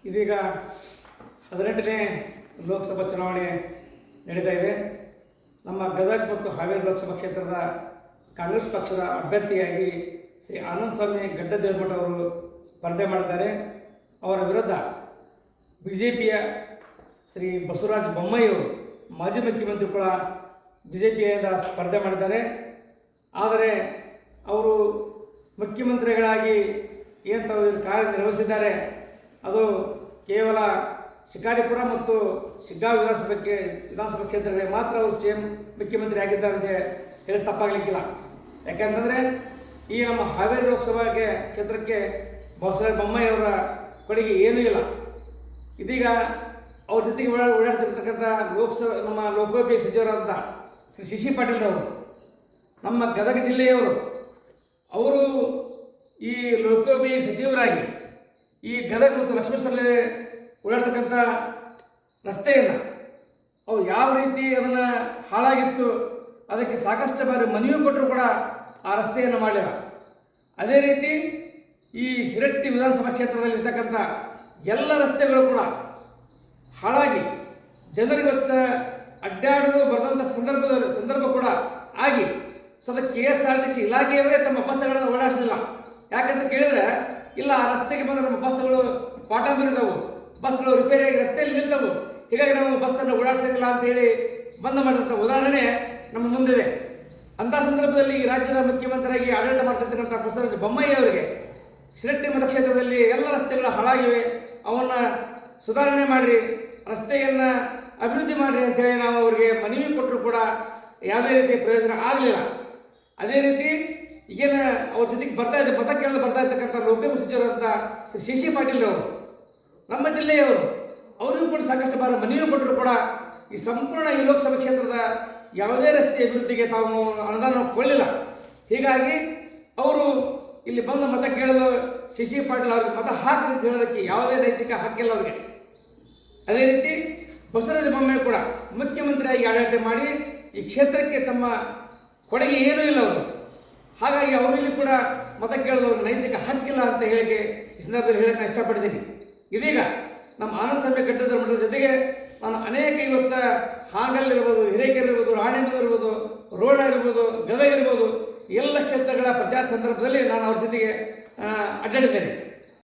ಇದೀಗ 18ನೇ ಲೋಕಸಭಾ ಚುನಾವಣೆ ನಡೀತಾ ಇದೆ. ನಮ್ಮ ಗದಗ ಮತ್ತು ಹಾವೇರಿ ಲೋಕಸಭಾ ಕ್ಷೇತ್ರದ ಕಾಂಗ್ರೆಸ್ ಪಕ್ಷದ ಅಭ್ಯರ್ಥಿಯಾಗಿ ಶ್ರೀ ಆನಂದ ಸ್ವಾಮಿ ಗಡ್ಡದೇವರಮಠ ಅವರು ಸ್ಪರ್ಧೆ ಮಾಡಿದ್ದಾರೆ. ಅವರ ವಿರುದ್ಧ ಬಿಜೆಪಿಯ ಶ್ರೀ ಬಸವರಾಜ ಬೊಮ್ಮಾಯಿ ಅವರು ಮಾಜಿ ಮುಖ್ಯಮಂತ್ರಿ ಕೂಡ ಬಿಜೆಪಿಯಿಂದ ಸ್ಪರ್ಧೆ ಮಾಡಿದ್ದಾರೆ. ಆದರೆ ಅವರು ಮುಖ್ಯಮಂತ್ರಿಗಳಾಗಿ ಏನು ಕಾರ್ಯನಿರ್ವಹಿಸಿದ್ದಾರೆ ಅದು ಕೇವಲ ಶಿಕಾರಿಪುರ ಮತ್ತು ಶಿಗ್ಗಾಂವ್ ವಿಧಾನಸಭಾ ಕ್ಷೇತ್ರಗಳಿಗೆ ಮಾತ್ರ ಅವರು ಸಿಎಂ ಮುಖ್ಯಮಂತ್ರಿ ಆಗಿದ್ದಾರೆ ಅಂತ ಹೇಳಿ ತಪ್ಪಾಗಲಿಕ್ಕಿಲ್ಲ. ಯಾಕೆಂತಂದರೆ ಈ ನಮ್ಮ ಹಾವೇರಿ ಲೋಕಸಭಾ ಕ್ಷೇತ್ರಕ್ಕೆ ಬಸವರಾಜ ಬೊಮ್ಮಾಯಿ ಅವರ ಕೊಡುಗೆ ಏನೂ ಇಲ್ಲ. ಇದೀಗ ಅವ್ರ ಜೊತೆಗೆ ಓಡಾಡ್ತಿರ್ತಕ್ಕಂಥ ನಮ್ಮ ಲೋಕೋಪಯೋಗಿ ಸಚಿವರಾದಂಥ ಶ್ರೀ ಸಿ ಪಾಟೀಲ್ ಅವರು ನಮ್ಮ ಗದಗ ಜಿಲ್ಲೆಯವರು. ಅವರು ಈ ಲೋಕೋಪಯೋಗಿ ಸಚಿವರಾಗಿ ಈ ಗದಗ ಮತ್ತು ಲಕ್ಷ್ಮೇಶ್ವರಲ್ಲಿ ಓಡಾಡ್ತಕ್ಕಂಥ ರಸ್ತೆಯನ್ನು ಅವ್ರು ಯಾವ ರೀತಿ ಅದನ್ನು ಹಾಳಾಗಿತ್ತು ಅದಕ್ಕೆ ಸಾಕಷ್ಟು ಬಾರಿ ಮನವಿ ಕೊಟ್ಟರು ಕೂಡ ಆ ರಸ್ತೆಯನ್ನು ಮಾಡಲಿಲ್ಲ. ಅದೇ ರೀತಿ ಈ ಶಿರಟ್ಟಿ ವಿಧಾನಸಭಾ ಕ್ಷೇತ್ರದಲ್ಲಿರ್ತಕ್ಕಂಥ ಎಲ್ಲ ರಸ್ತೆಗಳು ಕೂಡ ಹಾಳಾಗಿ ಜನರಿಗೊತ್ತು ಅಡ್ಡಾಡೋದು ಬರೆದಂಥ ಸಂದರ್ಭ ಕೂಡ ಆಗಿ ಸೊ KSRTC ಇಲಾಖೆಯವರೇ ತಮ್ಮ ಬಸ್ಗಳನ್ನು ಓಡಾಡಿಸಲಿಲ್ಲ. ಯಾಕಂತ ಕೇಳಿದರೆ ಇಲ್ಲ ಆ ರಸ್ತೆಗೆ ಬಂದರೆ ನಮ್ಮ ಬಸ್ಗಳು ಪಾಠ ಬೀರಿದವು, ಬಸ್ಗಳು ರಿಪೇರಿಯಾಗಿ ರಸ್ತೆಯಲ್ಲಿ ನಿಲ್ತವು, ಹೀಗಾಗಿ ನಾವು ಬಸ್ಸನ್ನು ಓಡಾಡಿಸಂಗಿಲ್ಲ ಅಂತೇಳಿ ಬಂದ್ ಮಾಡಿದಂಥ ಉದಾಹರಣೆ ನಮ್ಮ ಮುಂದಿದೆ. ಅಂಥ ಸಂದರ್ಭದಲ್ಲಿ ಈ ರಾಜ್ಯದ ಮುಖ್ಯಮಂತ್ರಿಯಾಗಿ ಆಡಳಿತ ಮಾಡ್ತಿರ್ತಕ್ಕಂಥ ಬಸವರಾಜ ಬೊಮ್ಮಾಯಿ ಅವರಿಗೆ ಶಿರಟ್ಟಿ ಮತಕ್ಷೇತ್ರದಲ್ಲಿ ಎಲ್ಲ ರಸ್ತೆಗಳು ಹಾಳಾಗಿವೆ, ಅವನ್ನು ಸುಧಾರಣೆ ಮಾಡಿರಿ, ರಸ್ತೆಯನ್ನು ಅಭಿವೃದ್ಧಿ ಮಾಡಿರಿ ಅಂತೇಳಿ ನಾವು ಅವರಿಗೆ ಮನವಿ ಕೊಟ್ಟರು ಕೂಡ ಯಾವುದೇ ರೀತಿಯ ಪ್ರಯೋಜನ ಆಗಲಿಲ್ಲ. ಅದೇ ರೀತಿ ಈಗೇನು ಅವ್ರ ಜೊತೆಗೆ ಮತ ಕೇಳಲು ಬರ್ತಾ ಇರ್ತಕ್ಕಂಥ ಲೋಕೋಪಯೋಗಿ ಸಚಿವರಾದಂಥ ಶ್ರೀ ಸಿ ಪಾಟೀಲ್ ಅವರು ನಮ್ಮ ಜಿಲ್ಲೆಯವರು, ಅವರಿಗೂ ಕೂಡ ಸಾಕಷ್ಟು ಬಾರಿ ಮನವಿ ಕೊಟ್ಟರು ಕೂಡ ಈ ಸಂಪೂರ್ಣ ಈ ಲೋಕಸಭಾ ಕ್ಷೇತ್ರದ ಯಾವುದೇ ರಸ್ತೆ ಅಭಿವೃದ್ಧಿಗೆ ತಾವು ಅನುದಾನ ಕೊಳ್ಳಿಲ್ಲ. ಹೀಗಾಗಿ ಅವರು ಇಲ್ಲಿ ಬಂದು ಮತ ಕೇಳಲು ಸಿ ಪಾಟೀಲ್ ಅವ್ರಿಗೆ ಮತ ಹಾಕಿ ಅಂತ ಹೇಳೋದಕ್ಕೆ ಯಾವುದೇ ನೈತಿಕ ಹಕ್ಕಿಲ್ಲ ಅವರಿಗೆ. ಅದೇ ರೀತಿ ಬಸವರಾಜ ಬೊಮ್ಮಾಯಿ ಕೂಡ ಮುಖ್ಯಮಂತ್ರಿಯಾಗಿ ಆಡಳಿತ ಮಾಡಿ ಈ ಕ್ಷೇತ್ರಕ್ಕೆ ತಮ್ಮ ಕೊಡುಗೆ ಏನೂ ಇಲ್ಲ ಅವರು. ಹಾಗಾಗಿ ಅವರಲ್ಲಿ ಕೂಡ ಮತ ಕೇಳೋದವ್ರ ನೈತಿಕ ಹಕ್ಕಿಲ್ಲ ಅಂತ ಹೇಳಿಕೆ ಈ ಸಂದರ್ಭದಲ್ಲಿ ಹೇಳಕ್ಕೆ ನಾನು ಇಷ್ಟಪಡ್ತೀನಿ. ಇದೀಗ ನಮ್ಮ ಆನಂದ ಸ್ವಾಮಿ ಗಡ್ಡದೇವರಮಠದ ಜೊತೆಗೆ ನಾನು ಅನೇಕ ಇವತ್ತು ಹಾನಗಲ್ ಇರ್ಬೋದು, ಹಿರೇಕೆರೆ ಇರ್ಬೋದು, ರಾಣಿಬೆನ್ನೂರು ಇರ್ಬೋದು, ರೋಣ ಇರ್ಬೋದು, ಗದಗ ಇರ್ಬೋದು, ಎಲ್ಲ ಕ್ಷೇತ್ರಗಳ ಪ್ರಚಾರ ಸಂದರ್ಭದಲ್ಲಿ ನಾನು ಅವ್ರ ಜೊತೆಗೆ ಅಡ್ಡಾಡಿದ್ದೇನೆ.